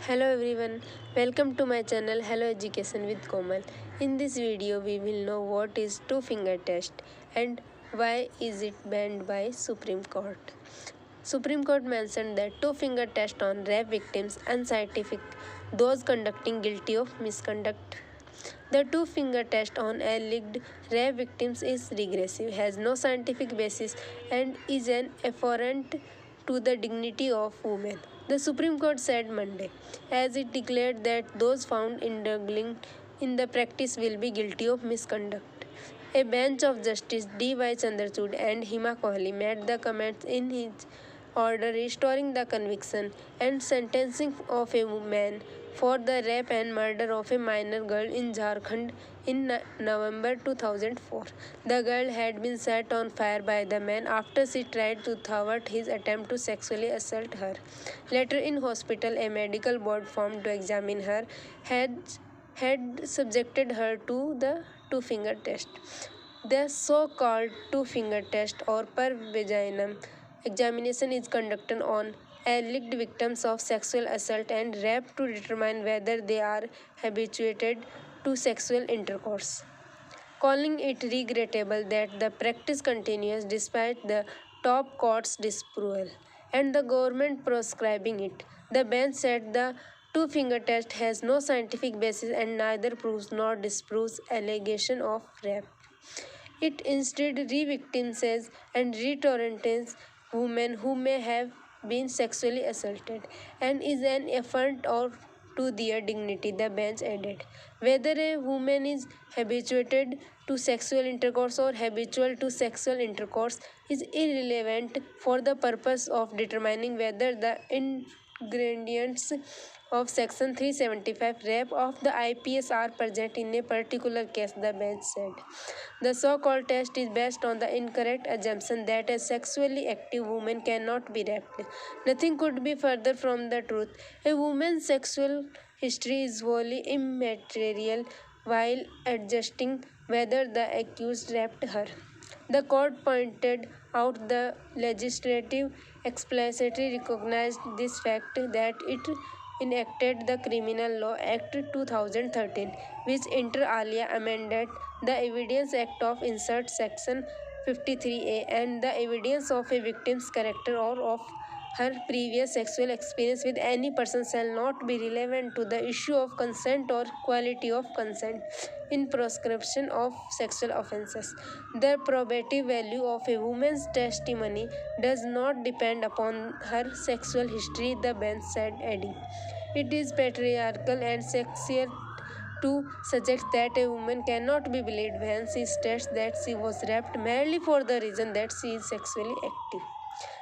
Hello everyone, welcome to my channel Hello Education with Komal. In this video we will know what is two finger test and why is it banned by Supreme Court. Supreme Court mentioned that two finger test on rape victims unscientific, those conducting guilty of misconduct. The two finger test on alleged rape victims is regressive, has no scientific basis, and is an affront to the dignity of women. The Supreme Court said Monday, as it declared that those found indulging in the practice will be guilty of misconduct. A bench of Justice D.Y. Chandrachud and Hima Kohli made the comments in his order restoring the conviction and sentencing of a man for the rape and murder of a minor girl in Jharkhand in November 2004. The girl had been set on fire by the man after she tried to thwart his attempt to sexually assault her. Later in hospital, a medical board formed to examine her had subjected her to the two-finger test. The so-called two-finger test or per vaginum examination is conducted on alleged victims of sexual assault and rape to determine whether they are habituated to sexual intercourse, calling it regrettable that the practice continues despite the top court's disapproval and the government proscribing it. The bench said the two-finger test has no scientific basis and neither proves nor disproves allegation of rape. It instead re-victimizes and re-torrents women who may have been sexually assaulted and is an affront to their dignity, the bench added. Whether a woman is habituated to sexual intercourse or habitual to sexual intercourse is irrelevant for the purpose of determining whether the ingredients of Section 375 rape of the IPS are present in a particular case, the bench said. The so-called test is based on the incorrect assumption that a sexually active woman cannot be raped. Nothing could be further from the truth. A woman's sexual history is wholly immaterial while adjusting whether the accused raped her. The court pointed out the legislative explicitly recognized this fact that it enacted the Criminal Law Act 2013, which inter alia amended the Evidence Act of Insert Section 53A and the evidence of a victim's character or of her previous sexual experience with any person shall not be relevant to the issue of consent or quality of consent in proscription of sexual offences. The probative value of a woman's testimony does not depend upon her sexual history, the bench said, adding, "It is patriarchal and sexist to suggest that a woman cannot be believed when she states that she was raped merely for the reason that she is sexually active."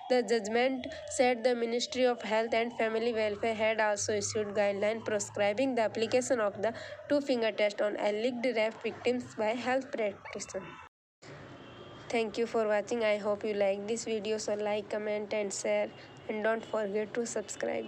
The judgment said the Ministry of Health and Family Welfare had also issued guidelines prescribing the application of the two-finger test on alleged rape victims by health practitioners. Thank you for watching. I hope you like this video. So like, comment and share and don't forget to subscribe.